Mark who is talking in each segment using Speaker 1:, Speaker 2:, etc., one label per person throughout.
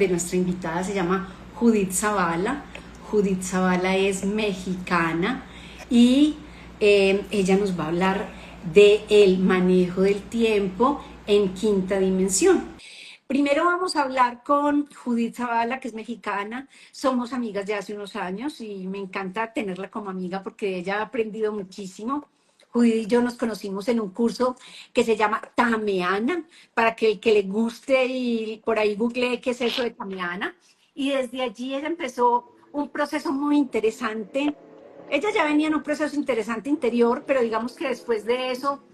Speaker 1: de nuestra invitada se llama Judith Zavala. Judith Zavala es mexicana y ella nos va a hablar del manejo del tiempo en quinta dimensión. Primero vamos a hablar con Judith Zavala, que es mexicana. Somos amigas de hace unos años y me encanta tenerla como amiga porque ella ha aprendido muchísimo. Judith y yo nos conocimos en un curso que se llama Tameana, para que el que le guste y por ahí googlee qué es eso de Tameana. Y desde allí ella empezó un proceso muy interesante. Ella ya venía en un proceso interesante interior, pero digamos que después de eso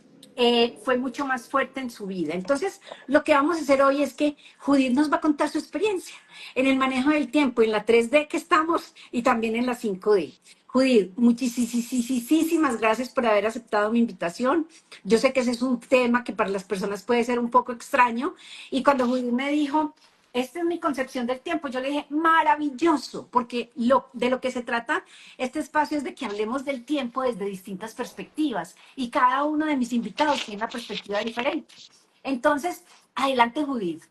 Speaker 1: fue mucho más fuerte en su vida. Entonces, lo que vamos a hacer hoy es que Judith nos va a contar su experiencia en el manejo del tiempo, en la 3D que estamos y también en la 5D. Judith, muchísimas gracias por haber aceptado mi invitación. Yo sé que ese es un tema que para las personas puede ser un poco extraño. Y cuando Judith me dijo, esta es mi concepción del tiempo, yo le dije, maravilloso, porque de lo que se trata este espacio es de que hablemos del tiempo desde distintas perspectivas y cada uno de mis invitados tiene una perspectiva diferente. Entonces, adelante, Judith.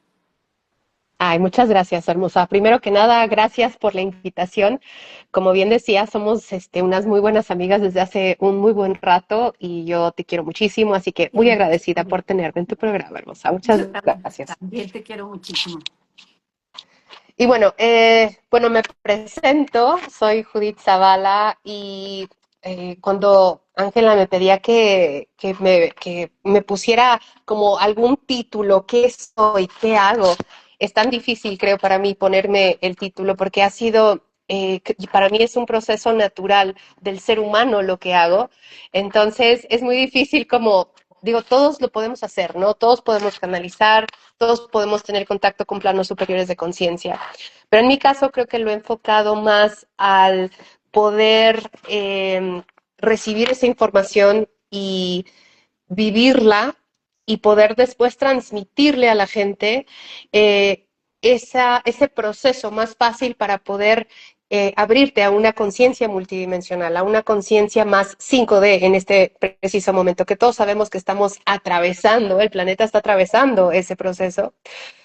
Speaker 2: Ay, muchas gracias, hermosa. Primero que nada, gracias por la invitación. Como bien decía, somos unas muy buenas amigas desde hace un muy buen rato y yo te quiero muchísimo, así que muy agradecida por tenerme en tu programa, hermosa. Muchas
Speaker 1: Yo
Speaker 2: gracias.
Speaker 1: también te quiero muchísimo.
Speaker 2: Y bueno, me presento, soy Judith Zavala y cuando Ángela me pedía que me pusiera como algún título, ¿qué soy? ¿Qué hago? Es tan difícil, creo, para mí ponerme el título porque ha sido, para mí es un proceso natural del ser humano lo que hago. Entonces es muy difícil como, digo, todos lo podemos hacer, ¿no? Todos podemos canalizar, todos podemos tener contacto con planos superiores de conciencia. Pero en mi caso creo que lo he enfocado más al poder recibir esa información y vivirla y poder después transmitirle a la gente ese proceso más fácil para poder abrirte a una conciencia multidimensional, a una conciencia más 5D en este preciso momento, que todos sabemos que estamos atravesando, el planeta está atravesando ese proceso.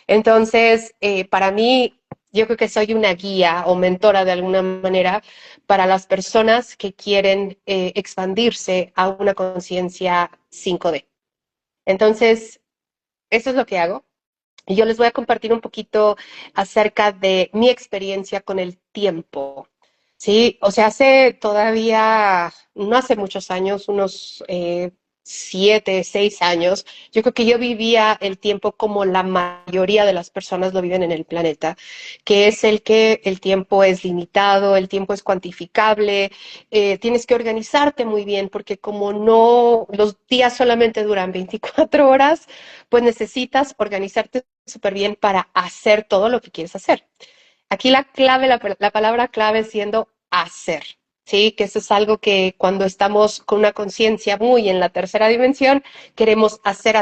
Speaker 2: Entonces, para mí, yo creo que soy una guía o mentora de alguna manera para las personas que quieren expandirse a una conciencia 5D. Entonces, eso es lo que hago. Y yo les voy a compartir un poquito acerca de mi experiencia con el tiempo. Sí, o sea, hace todavía, no hace muchos años, unos 7, 6 años, yo creo que yo vivía el tiempo como la mayoría de las personas lo viven en el planeta, que es el que el tiempo es limitado, el tiempo es cuantificable, tienes que organizarte muy bien, porque como no, los días solamente duran 24 horas, pues necesitas organizarte súper bien para hacer todo lo que quieres hacer. Aquí la clave, la palabra clave siendo hacer, ¿sí? Que eso es algo que cuando estamos con una conciencia muy en la tercera dimensión, queremos hacer,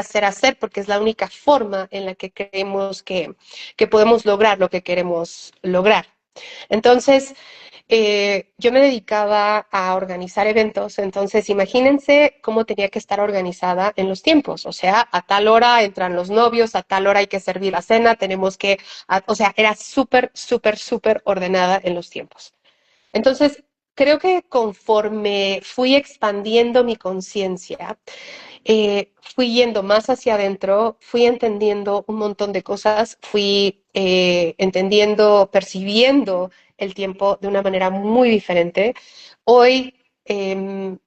Speaker 2: porque es la única forma en la que creemos que podemos lograr lo que queremos lograr. Entonces, yo me dedicaba a organizar eventos, entonces imagínense cómo tenía que estar organizada en los tiempos, o sea, a tal hora entran los novios, a tal hora hay que servir la cena, tenemos que, o sea, era súper ordenada en los tiempos. Entonces, creo que conforme fui expandiendo mi conciencia, fui yendo más hacia adentro, fui entendiendo un montón de cosas, fui entendiendo, percibiendo el tiempo de una manera muy diferente. Hoy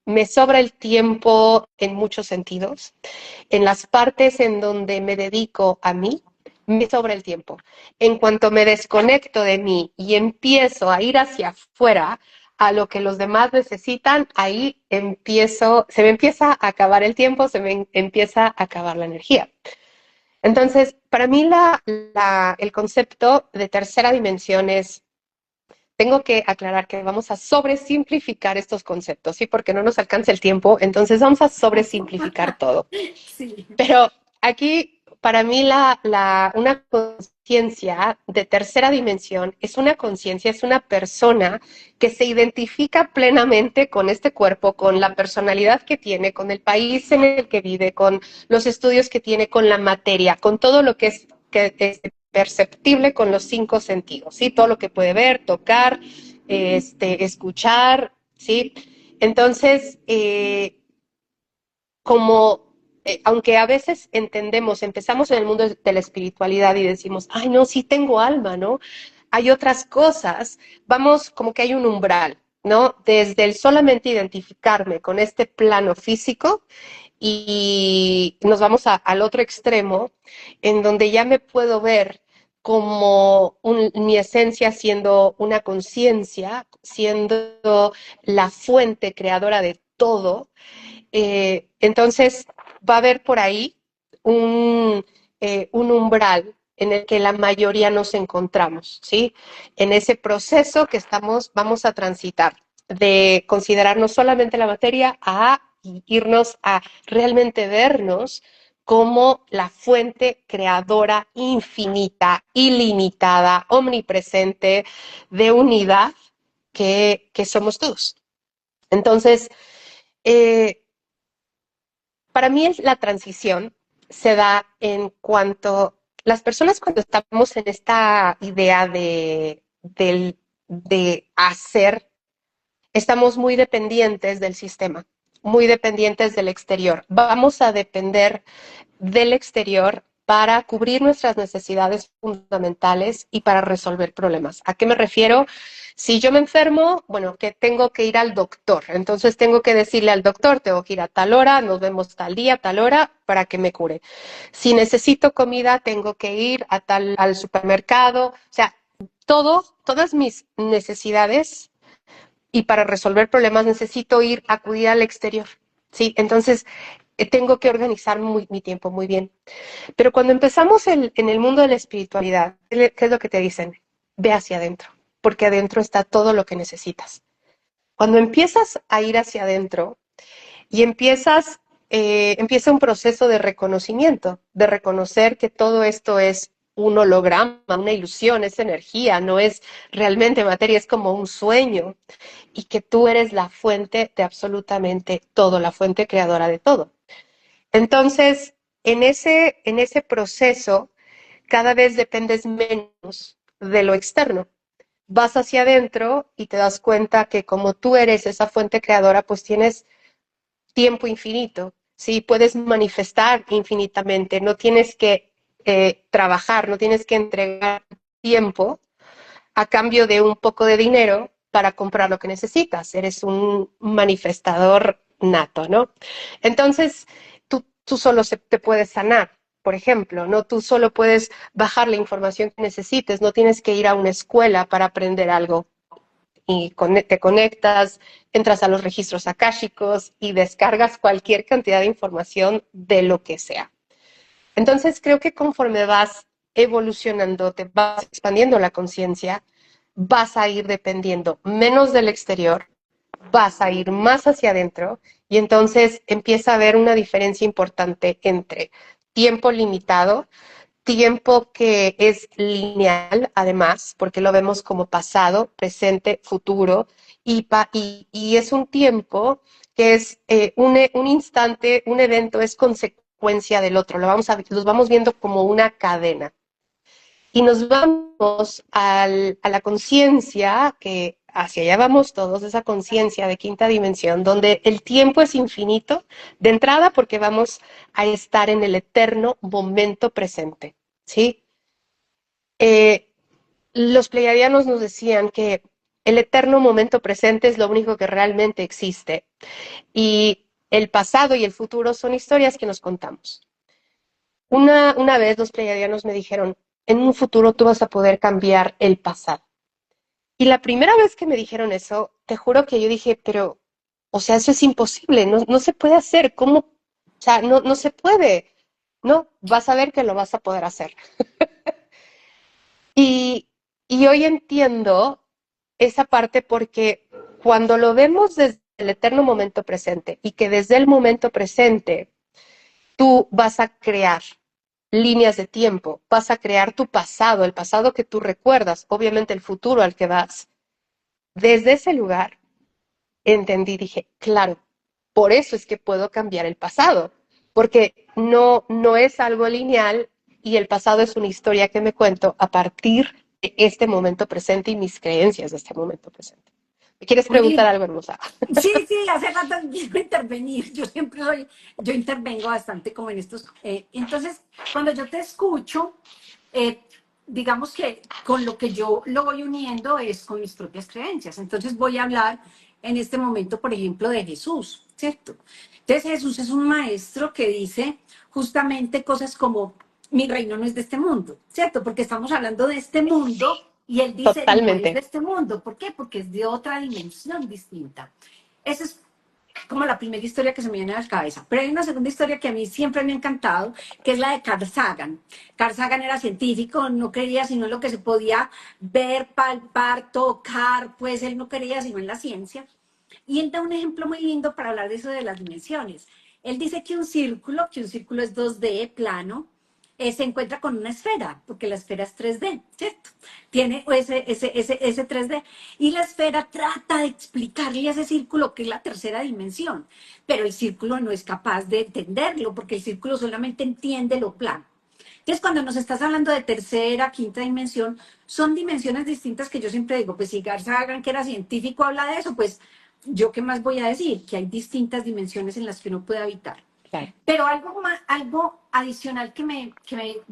Speaker 2: me sobra el tiempo en muchos sentidos. En las partes en donde me dedico a mí, me sobra el tiempo. En cuanto me desconecto de mí y empiezo a ir hacia afuera, a lo que los demás necesitan, ahí se me empieza a acabar el tiempo, se me empieza a acabar la energía. Entonces, para mí el concepto de tercera dimensión es, tengo que aclarar que vamos a sobresimplificar estos conceptos, ¿sí? Porque no nos alcanza el tiempo, entonces vamos a sobresimplificar todo.
Speaker 1: Sí.
Speaker 2: Pero aquí, para mí, una conciencia de tercera dimensión es una conciencia, es una persona que se identifica plenamente con este cuerpo, con la personalidad que tiene, con el país en el que vive, con los estudios que tiene, con la materia, con todo lo que es perceptible con los 5 sentidos, ¿sí? Todo lo que puede ver, tocar, escuchar, ¿sí? Entonces, aunque a veces empezamos en el mundo de la espiritualidad y decimos, ay, no, sí tengo alma, ¿no? Hay otras cosas, vamos como que hay un umbral, ¿no? Desde el solamente identificarme con este plano físico y nos vamos al otro extremo, en donde ya me puedo ver como mi esencia siendo una conciencia, siendo la fuente creadora de todo. Entonces va a haber por ahí un umbral en el que la mayoría nos encontramos, ¿sí? En ese proceso que vamos a transitar de considerarnos solamente la materia a irnos a realmente vernos como la fuente creadora infinita, ilimitada, omnipresente, de unidad que somos todos. Entonces, eh, para mí la transición se da en cuanto las personas cuando estamos en esta idea de hacer, estamos muy dependientes del sistema, muy dependientes del exterior. Vamos a depender del exterior para cubrir nuestras necesidades fundamentales y para resolver problemas. ¿A qué me refiero? Si yo me enfermo, bueno, que tengo que ir al doctor. Entonces tengo que decirle al doctor, tengo que ir a tal hora, nos vemos tal día, tal hora, para que me cure. Si necesito comida, tengo que ir al supermercado. O sea, todas mis necesidades y para resolver problemas necesito acudir al exterior. ¿Sí? Entonces, tengo que organizar mi tiempo muy bien. Pero cuando empezamos en el mundo de la espiritualidad, ¿qué es lo que te dicen? Ve hacia adentro, porque adentro está todo lo que necesitas. Cuando empiezas a ir hacia adentro y empieza un proceso de reconocimiento, de reconocer que todo esto es un holograma, una ilusión, es energía, no es realmente materia, es como un sueño, y que tú eres la fuente de absolutamente todo, la fuente creadora de todo. Entonces, en ese proceso, cada vez dependes menos de lo externo. Vas hacia adentro y te das cuenta que como tú eres esa fuente creadora, pues tienes tiempo infinito, ¿sí? Puedes manifestar infinitamente, no tienes que trabajar, no tienes que entregar tiempo a cambio de un poco de dinero para comprar lo que necesitas. Eres un manifestador nato, ¿no? Entonces, tú solo te puedes sanar, por ejemplo, ¿no? Tú solo puedes bajar la información que necesites, no tienes que ir a una escuela para aprender algo. Y te conectas, entras a los registros akáshicos y descargas cualquier cantidad de información de lo que sea. Entonces, creo que conforme vas evolucionando, te vas expandiendo la conciencia, vas a ir dependiendo menos del exterior, vas a ir más hacia adentro y entonces empieza a haber una diferencia importante entre tiempo limitado, tiempo que es lineal, además, porque lo vemos como pasado, presente, futuro, y es un tiempo que es un instante, un evento es consecuencia del otro, los vamos viendo como una cadena. Y nos vamos a la conciencia, que hacia allá vamos todos, esa conciencia de quinta dimensión, donde el tiempo es infinito, de entrada porque vamos a estar en el eterno momento presente, ¿sí? Los pleiadianos nos decían que el eterno momento presente es lo único que realmente existe y el pasado y el futuro son historias que nos contamos. Una vez los pleiadianos me dijeron, en un futuro tú vas a poder cambiar el pasado. Y la primera vez que me dijeron eso, te juro que yo dije, pero, o sea, eso es imposible, no se puede hacer, ¿cómo? O sea, no se puede. No, vas a ver que lo vas a poder hacer. Y, y hoy entiendo esa parte porque cuando lo vemos desde el eterno momento presente y que desde el momento presente tú vas a crear líneas de tiempo, vas a crear tu pasado, el pasado que tú recuerdas, obviamente el futuro al que vas. Desde ese lugar entendí, dije, claro, por eso es que puedo cambiar el pasado, porque no es algo lineal, y el pasado es una historia que me cuento a partir de este momento presente y mis creencias de este momento presente. ¿Me quieres
Speaker 1: Muy
Speaker 2: preguntar
Speaker 1: lindo.
Speaker 2: algo, hermosa?
Speaker 1: Sí, sí, hace rato quiero intervenir. Yo siempre soy, yo intervengo bastante como en estos. Entonces, cuando yo te escucho, eh, digamos que con lo que yo lo voy uniendo es con mis propias creencias. Entonces voy a hablar en este momento, por ejemplo, de Jesús, ¿cierto? Entonces Jesús es un maestro que dice justamente cosas como, mi reino no es de este mundo, ¿cierto? Porque estamos hablando de este mundo y él dice, no es de
Speaker 2: Totalmente.
Speaker 1: este mundo. ¿Por qué? Porque es de otra dimensión distinta. Esa es como la primera historia que se me viene a la cabeza. Pero hay una segunda historia que a mí siempre me ha encantado, que es la de Carl Sagan. Carl Sagan era científico, no creía sino en lo que se podía ver, palpar, tocar, pues él no creía sino en la ciencia. Y él da un ejemplo muy lindo para hablar de eso de las dimensiones. Él dice que un círculo es 2D, plano, se encuentra con una esfera, porque la esfera es 3D, ¿cierto? Tiene ese 3D. Y la esfera trata de explicarle a ese círculo que es la tercera dimensión, pero el círculo no es capaz de entenderlo, porque el círculo solamente entiende lo plano. Entonces, cuando nos estás hablando de tercera, quinta dimensión, son dimensiones distintas que yo siempre digo, pues si Garza Hagan, que era científico, habla de eso, pues yo qué más voy a decir, que hay distintas dimensiones en las que uno puede habitar.
Speaker 2: Claro.
Speaker 1: Pero algo más, algo adicional que me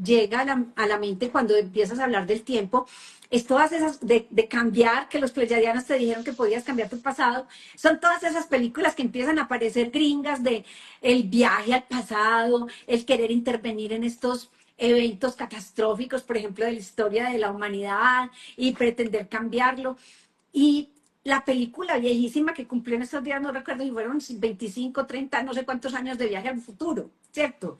Speaker 1: llega a la mente cuando empiezas a hablar del tiempo, es todas esas de cambiar, que los pleyadianos te dijeron que podías cambiar tu pasado, son todas esas películas que empiezan a aparecer gringas de el viaje al pasado, el querer intervenir en estos eventos catastróficos, por ejemplo, de la historia de la humanidad y pretender cambiarlo. Y la película viejísima que cumplió en estos días, no recuerdo si fueron 25, 30, no sé cuántos años de viaje al futuro, ¿cierto?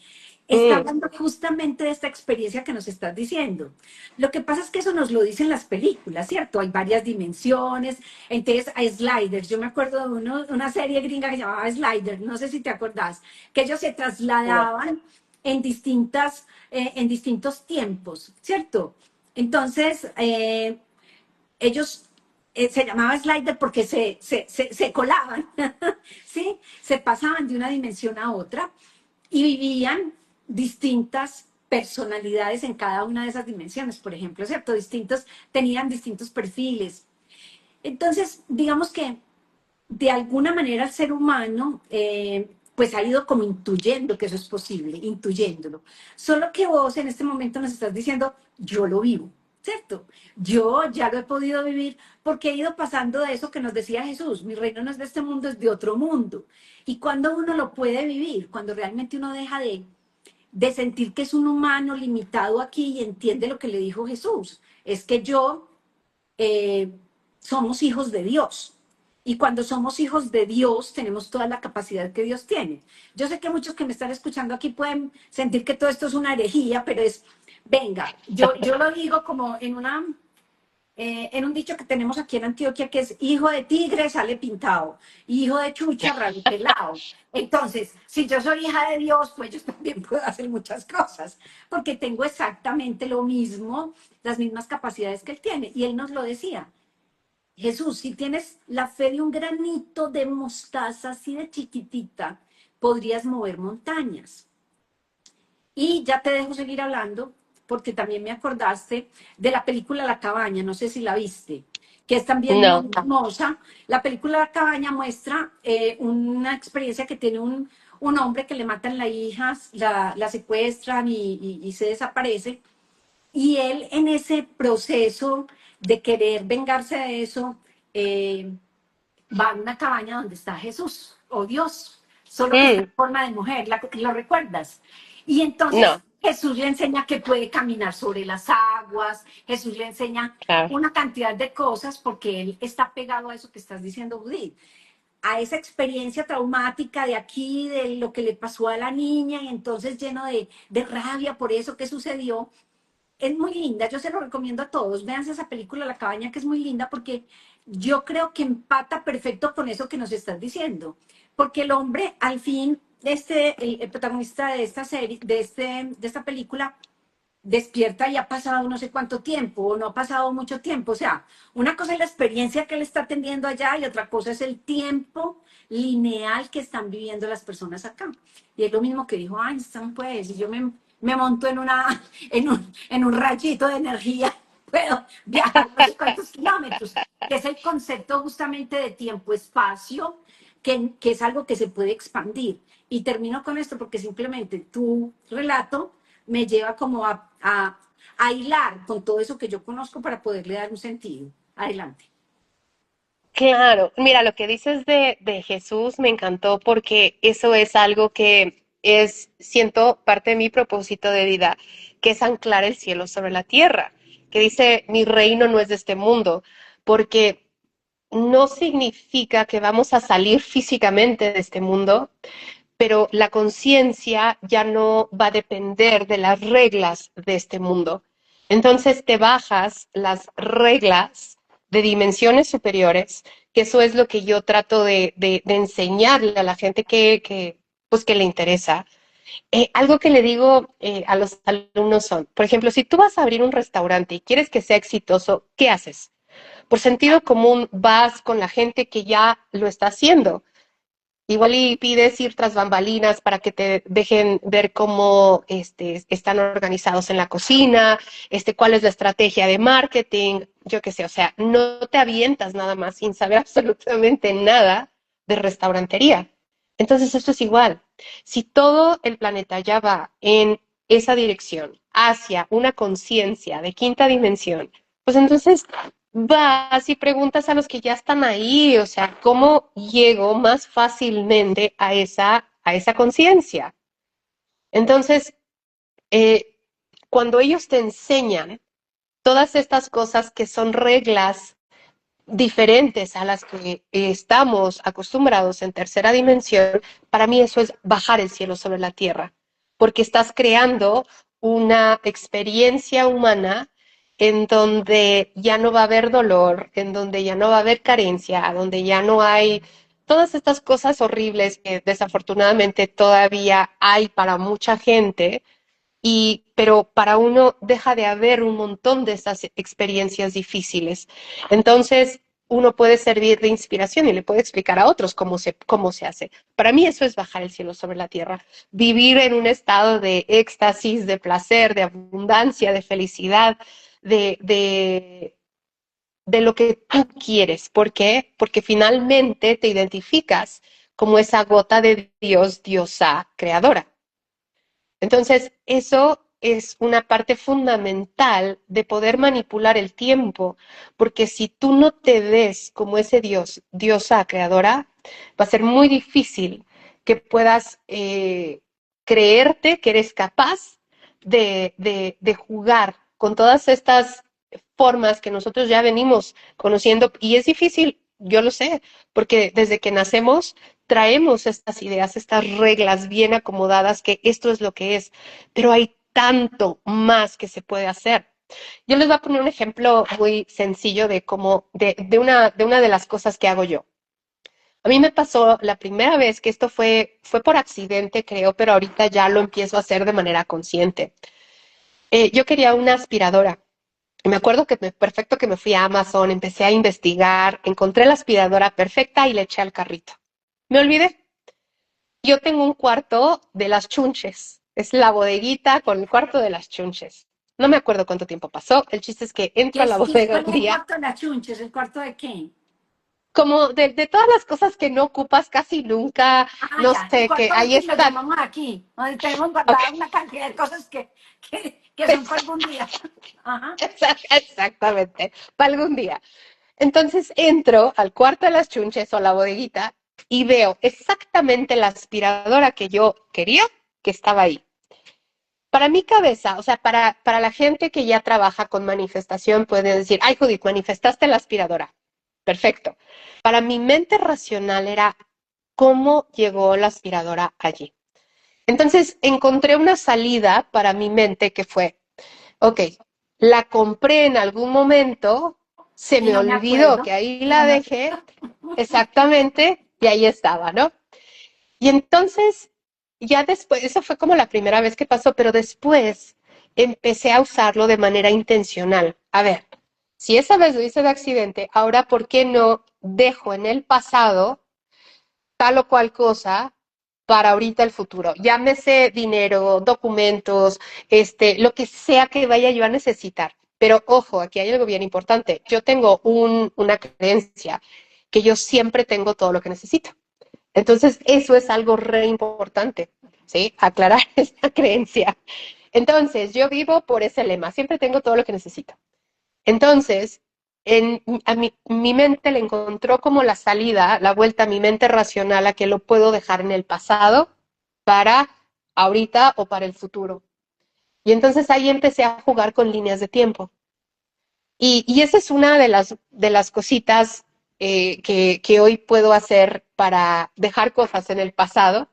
Speaker 1: Está
Speaker 2: Mm,
Speaker 1: hablando justamente de esta experiencia que nos estás diciendo. Lo que pasa es que eso nos lo dicen las películas, ¿cierto? Hay varias dimensiones. Entonces, hay sliders. Yo me acuerdo de una serie gringa que se llamaba Sliders, no sé si te acordás, que ellos se
Speaker 2: no.
Speaker 1: trasladaban en distintos tiempos, ¿cierto? Entonces, ellos se llamaba slider porque se colaban, ¿sí? Se pasaban de una dimensión a otra y vivían distintas personalidades en cada una de esas dimensiones, por ejemplo, ¿cierto? Tenían distintos perfiles. Entonces, digamos que de alguna manera el ser humano pues ha ido como intuyendo que eso es posible, intuyéndolo. Solo que vos en este momento nos estás diciendo, yo lo vivo, ¿cierto? Yo ya lo he podido vivir porque he ido pasando de eso que nos decía Jesús, mi reino no es de este mundo, es de otro mundo. Y cuando uno lo puede vivir, cuando realmente uno deja de sentir que es un humano limitado aquí y entiende lo que le dijo Jesús, es que eh, somos hijos de Dios. Y cuando somos hijos de Dios, tenemos toda la capacidad que Dios tiene. Yo sé que muchos que me están escuchando aquí pueden sentir que todo esto es una herejía, pero es, venga, yo lo digo como en un dicho que tenemos aquí en Antioquia, que es hijo de tigre sale pintado, hijo de chucha raro pelado. Entonces, si yo soy hija de Dios, pues yo también puedo hacer muchas cosas, porque tengo exactamente lo mismo, las mismas capacidades que Él tiene. Y Él nos lo decía. Jesús, si tienes la fe de un granito de mostaza así de chiquitita, podrías mover montañas. Y ya te dejo seguir hablando, porque también me acordaste de la película La Cabaña, no sé si la viste, que es también
Speaker 2: No.
Speaker 1: muy hermosa. La película La Cabaña muestra una experiencia que tiene un hombre que le matan la hija, la secuestran y se desaparece. Y él en ese proceso de querer vengarse de eso, eh, va a una cabaña donde está Jesús o Dios, solo que está
Speaker 2: Mm,
Speaker 1: en forma de mujer, ¿lo recuerdas? Y entonces
Speaker 2: no,
Speaker 1: Jesús le enseña que puede caminar sobre las aguas, Jesús le enseña
Speaker 2: claro.
Speaker 1: una cantidad de cosas porque él está pegado a eso que estás diciendo, Judith, a esa experiencia traumática de aquí, de lo que le pasó a la niña y entonces lleno de rabia por eso que sucedió. Es muy linda, yo se lo recomiendo a todos. Véanse esa película La Cabaña, que es muy linda porque yo creo que empata perfecto con eso que nos estás diciendo. Porque el hombre, al fin, el protagonista de esta serie, de esta película, despierta y ha pasado no sé cuánto tiempo o no ha pasado mucho tiempo. O sea, una cosa es la experiencia que él está teniendo allá y otra cosa es el tiempo lineal que están viviendo las personas acá. Y es lo mismo que dijo Einstein, pues, y yo me monto en un rayito de energía, puedo viajar no sé cuántos kilómetros, que es el concepto justamente de tiempo-espacio, que es algo que se puede expandir. Y termino con esto porque simplemente tu relato me lleva como a hilar con todo eso que yo conozco para poderle dar un sentido. Adelante.
Speaker 2: Claro, mira, lo que dices de Jesús me encantó porque eso es algo que es, siento, parte de mi propósito de vida, que es anclar el cielo sobre la tierra, que dice, mi reino no es de este mundo, porque no significa que vamos a salir físicamente de este mundo, pero la conciencia ya no va a depender de las reglas de este mundo. Entonces te bajas las reglas de dimensiones superiores, que eso es lo que yo trato de enseñarle a la gente pues, que le interesa. Algo que le digo a los alumnos son, por ejemplo, si tú vas a abrir un restaurante y quieres que sea exitoso, ¿qué haces? Por sentido común vas con la gente que ya lo está haciendo. Igual y pides ir tras bambalinas para que te dejen ver cómo están organizados en la cocina, cuál es la estrategia de marketing, yo qué sé, o sea, no te avientas nada más sin saber absolutamente nada de restaurantería. Entonces, esto es igual. Si todo el planeta ya va en esa dirección, hacia una conciencia de quinta dimensión, pues entonces vas y preguntas a los que ya están ahí, o sea, ¿cómo llego más fácilmente a esa conciencia? Entonces, eh, cuando ellos te enseñan todas estas cosas que son reglas diferentes a las que estamos acostumbrados en tercera dimensión, para mí eso es bajar el cielo sobre la tierra, porque estás creando una experiencia humana en donde ya no va a haber dolor, en donde ya no va a haber carencia, donde ya no hay todas estas cosas horribles que desafortunadamente todavía hay para mucha gente, pero para uno deja de haber un montón de esas experiencias difíciles. Entonces, uno puede servir de inspiración y le puede explicar a otros cómo se hace. Para mí eso es bajar el cielo sobre la tierra, vivir en un estado de éxtasis, de placer, de abundancia, de felicidad, de, de, de lo que tú quieres. ¿Por qué? Porque finalmente te identificas como esa gota de Dios, diosa, creadora. Entonces, eso es una parte fundamental de poder manipular el tiempo, porque si tú no te ves como ese Dios, diosa creadora, va a ser muy difícil que puedas creerte que eres capaz de jugar con todas estas formas que nosotros ya venimos conociendo. Y es difícil, yo lo sé, porque desde que nacemos traemos estas ideas, estas reglas bien acomodadas, que esto es lo que es, pero hay tanto más que se puede hacer. Yo les voy a poner un ejemplo muy sencillo de cómo, de una de las cosas que hago yo. A mí me pasó la primera vez que esto fue por accidente, creo, pero ahorita ya lo empiezo a hacer de manera consciente. Yo quería una aspiradora. Me acuerdo perfecto que me fui a Amazon, empecé a investigar, encontré la aspiradora perfecta y le eché al carrito. Me olvidé. Yo tengo un cuarto de las chunches. Es la bodeguita con el cuarto de las chunches. No me acuerdo cuánto tiempo pasó. El chiste es que entro a la bodega
Speaker 1: ¿Cuál
Speaker 2: un
Speaker 1: es el
Speaker 2: día,
Speaker 1: cuarto de las chunches? ¿El cuarto de qué?
Speaker 2: como de todas las cosas que no ocupas casi nunca,
Speaker 1: Ah,
Speaker 2: no
Speaker 1: ya, el
Speaker 2: sé, que
Speaker 1: cuarto
Speaker 2: ahí
Speaker 1: útil lo
Speaker 2: están.
Speaker 1: llamamos aquí, donde tenemos
Speaker 2: Ok,
Speaker 1: guardada una cantidad de cosas que son para algún día. Ajá.
Speaker 2: exactamente, para algún día. Entonces entro al cuarto de las chunches o a la bodeguita y veo exactamente la aspiradora que yo quería que estaba ahí. Para mi cabeza, o sea, para la gente que ya trabaja con manifestación, puede decir, ay, Judith, manifestaste la aspiradora. Perfecto. Para mi mente racional era cómo llegó la aspiradora allí. Entonces encontré una salida para mi mente que fue, ok, la compré en algún momento, se
Speaker 1: Y
Speaker 2: me
Speaker 1: no me
Speaker 2: olvidó
Speaker 1: acuerdo.
Speaker 2: que ahí
Speaker 1: Y no
Speaker 2: la
Speaker 1: me
Speaker 2: dejé exactamente y ahí estaba, ¿no? Y entonces, ya después, eso fue como la primera vez que pasó, pero después empecé a usarlo de manera intencional. A ver, si esa vez lo hice de accidente, ahora, ¿por qué no dejo en el pasado tal o cual cosa para ahorita el futuro. Llámese dinero, documentos, lo que sea que vaya yo a necesitar. Pero ojo, aquí hay algo bien importante. Yo tengo una creencia que yo siempre tengo todo lo que necesito. Entonces, eso es algo re importante, ¿sí? Aclarar esta creencia. Entonces, yo vivo por ese lema, siempre tengo todo lo que necesito. Entonces, mi mente le encontró como la salida, la vuelta a mi mente racional a que lo puedo dejar en el pasado para ahorita o para el futuro. Y entonces ahí empecé a jugar con líneas de tiempo. Y esa es una de las cositas que hoy puedo hacer para dejar cosas en el pasado.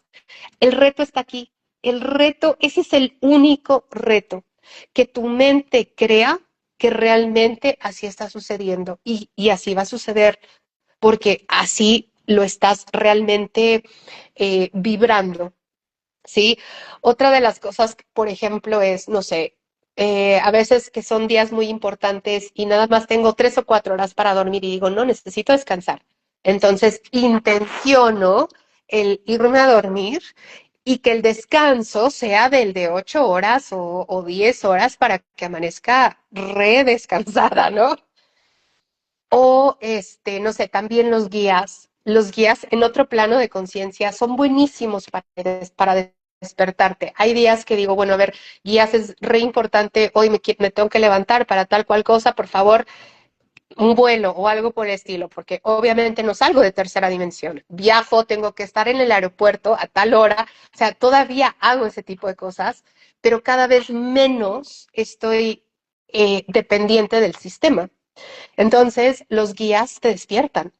Speaker 2: El reto está aquí. El reto, ese es el único reto, que tu mente crea que realmente así está sucediendo y así va a suceder, porque así lo estás realmente vibrando, ¿sí? Otra de las cosas, por ejemplo, es, no sé, a veces que son días muy importantes y nada más tengo 3 o 4 horas para dormir y digo, no, necesito descansar. Entonces, intenciono el irme a dormir y que el descanso sea del de 8 horas o 10 horas para que amanezca redescansada, ¿no? O, no sé, también los guías en otro plano de conciencia son buenísimos para despertarte. Hay días que digo, bueno, a ver, guías es re importante, hoy me tengo que levantar para tal cual cosa, por favor, un vuelo o algo por el estilo, porque obviamente no salgo de tercera dimensión. Viajo, tengo que estar en el aeropuerto a tal hora, o sea, todavía hago ese tipo de cosas, pero cada vez menos estoy dependiente del sistema. Entonces, los guías te despiertan.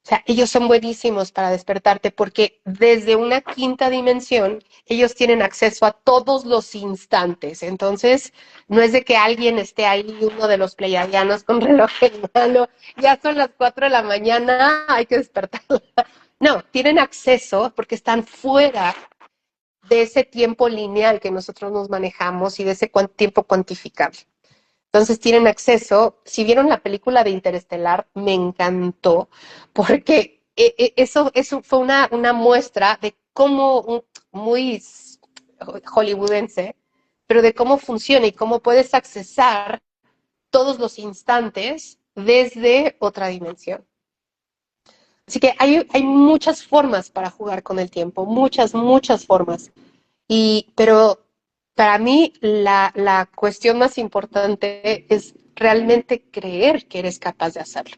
Speaker 2: O sea, ellos son buenísimos para despertarte porque desde una quinta dimensión ellos tienen acceso a todos los instantes. Entonces, no es de que alguien esté ahí, uno de los pleiadianos con reloj en mano, ya son las 4 de la mañana, hay que despertar. No, tienen acceso porque están fuera de ese tiempo lineal que nosotros nos manejamos y de ese tiempo cuantificable. Entonces tienen acceso. Si vieron la película de Interestelar, me encantó, porque eso fue una muestra de cómo, muy hollywoodense, pero de cómo funciona y cómo puedes accesar todos los instantes desde otra dimensión. Así que hay muchas formas para jugar con el tiempo, muchas, muchas formas. Pero para mí la cuestión más importante es realmente creer que eres capaz de hacerlo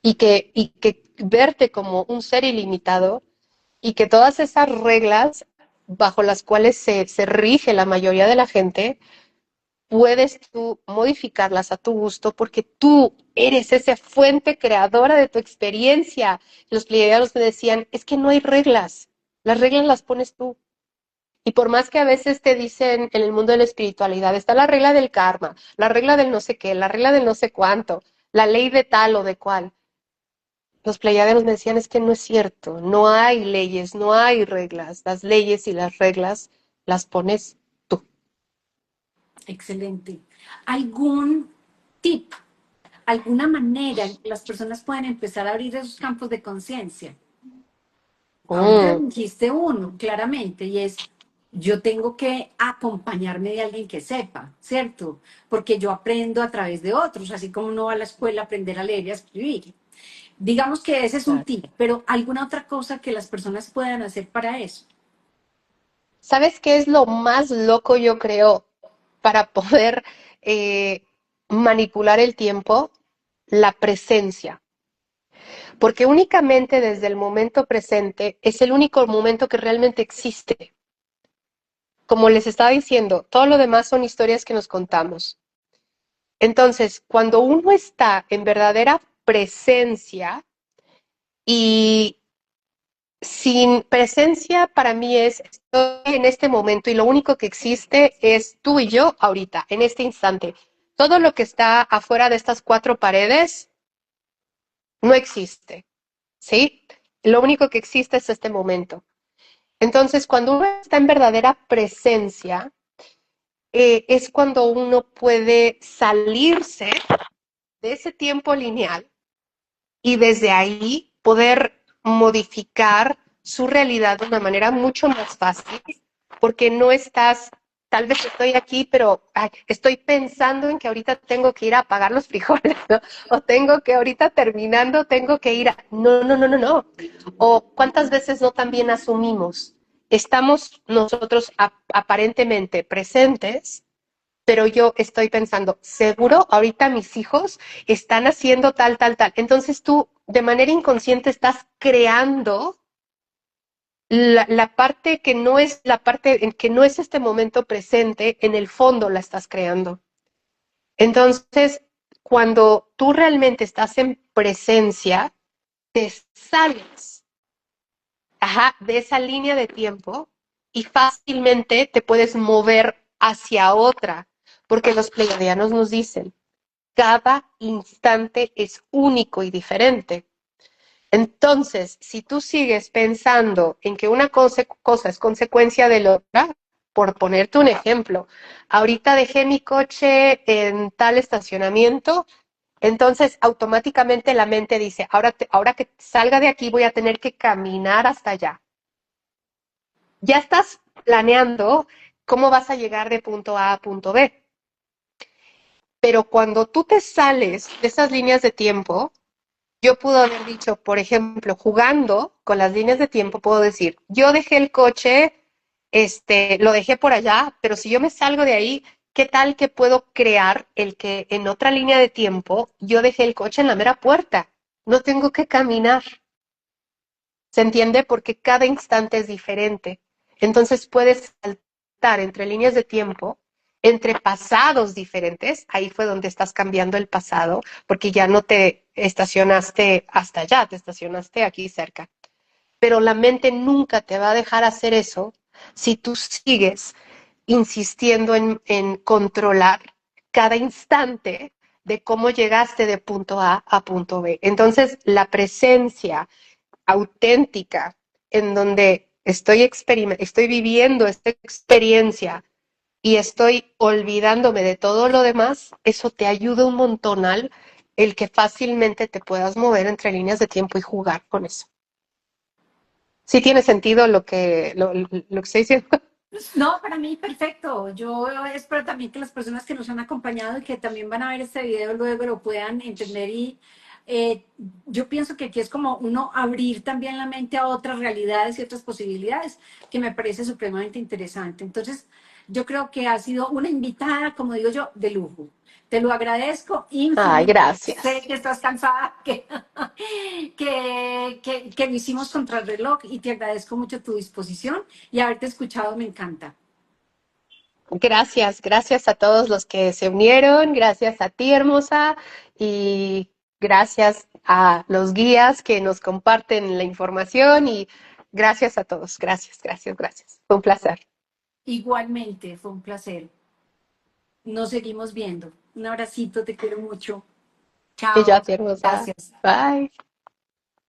Speaker 2: y que verte como un ser ilimitado y que todas esas reglas bajo las cuales se rige la mayoría de la gente, puedes tú modificarlas a tu gusto porque tú eres esa fuente creadora de tu experiencia. Los pleiadianos me decían, es que no hay reglas, las reglas las pones tú. Y por más que a veces te dicen en el mundo de la espiritualidad, está la regla del karma, la regla del no sé qué, la regla del no sé cuánto, la ley de tal o de cual. Los pleiadianos me decían, es que no es cierto, no hay leyes, no hay reglas. Las leyes y las reglas las pones tú.
Speaker 1: Excelente. ¿Algún tip, alguna manera en que las personas pueden empezar a abrir esos campos de conciencia? Ahorita dijiste uno, claramente, y es, yo tengo que acompañarme de alguien que sepa, ¿cierto? Porque yo aprendo a través de otros, así como uno va a la escuela a aprender a leer y a escribir. Digamos que ese es un tip, pero ¿alguna otra cosa que las personas puedan hacer para eso?
Speaker 2: ¿Sabes qué es lo más loco, yo creo, para poder eh, manipular el tiempo? La presencia. Porque únicamente desde el momento presente es el único momento que realmente existe. Como les estaba diciendo, todo lo demás son historias que nos contamos. Entonces, cuando uno está en verdadera presencia, y sin presencia para mí es, estoy en este momento y lo único que existe es tú y yo ahorita, en este instante. Todo lo que está afuera de estas 4 paredes no existe, ¿sí? Lo único que existe es este momento. Entonces, cuando uno está en verdadera presencia, es cuando uno puede salirse de ese tiempo lineal y desde ahí poder modificar su realidad de una manera mucho más fácil, porque no estás, tal vez estoy aquí, pero ay, estoy pensando en que ahorita tengo que ir a apagar los frijoles, ¿no? O tengo que ahorita terminando, tengo que ir a... No, no, no, no, no. O cuántas veces no también asumimos, estamos nosotros aparentemente presentes, pero yo estoy pensando, seguro ahorita mis hijos están haciendo tal, tal, tal. Entonces tú de manera inconsciente estás creando la parte que no es la parte en que no es este momento presente, en el fondo la estás creando. Entonces, cuando tú realmente estás en presencia, te sales, ajá, de esa línea de tiempo y fácilmente te puedes mover hacia otra, porque los pleiadianos nos dicen, cada instante es único y diferente. Entonces, si tú sigues pensando en que una cosa es consecuencia de la otra, por ponerte un ejemplo, ahorita dejé mi coche en tal estacionamiento, entonces automáticamente la mente dice, ahora que salga de aquí voy a tener que caminar hasta allá. Ya estás planeando cómo vas a llegar de punto A a punto B. Pero cuando tú te sales de esas líneas de tiempo, yo puedo haber dicho, por ejemplo, jugando con las líneas de tiempo, puedo decir, yo dejé el coche, lo dejé por allá, pero si yo me salgo de ahí, ¿qué tal que puedo crear el que en otra línea de tiempo yo dejé el coche en la mera puerta? No tengo que caminar. ¿Se entiende? Porque cada instante es diferente. Entonces puedes saltar entre líneas de tiempo, entre pasados diferentes. Ahí fue donde estás cambiando el pasado, porque ya no te estacionaste hasta allá, te estacionaste aquí cerca. Pero la mente nunca te va a dejar hacer eso si tú sigues insistiendo en controlar cada instante de cómo llegaste de punto A a punto B. Entonces, la presencia auténtica, en donde estoy viviendo esta experiencia y estoy olvidándome de todo lo demás, eso te ayuda un montonal el que fácilmente te puedas mover entre líneas de tiempo y jugar con eso. ¿Sí tiene sentido lo que estoy diciendo?
Speaker 1: No, para mí perfecto. Yo espero también que las personas que nos han acompañado y que también van a ver este video luego lo puedan entender y eh, yo pienso que aquí es como uno abrir también la mente a otras realidades y otras posibilidades que me parece supremamente interesante. Entonces, yo creo que ha sido una invitada, como digo yo, de lujo. Te lo agradezco
Speaker 2: Ay,
Speaker 1: infinito. Sé
Speaker 2: gracias.
Speaker 1: que estás cansada, que lo hicimos contra el reloj y te agradezco mucho tu disposición y haberte escuchado me encanta.
Speaker 2: Gracias, gracias a todos los que se unieron, gracias a ti, hermosa, y gracias a los guías que nos comparten la información y gracias a todos. Gracias, gracias, gracias. Fue un placer.
Speaker 1: Igualmente, fue un placer. Nos seguimos viendo. Un abracito, te quiero mucho.
Speaker 2: Y yo a
Speaker 1: Chao.
Speaker 2: ti, hermosa.
Speaker 1: Gracias.
Speaker 2: Bye.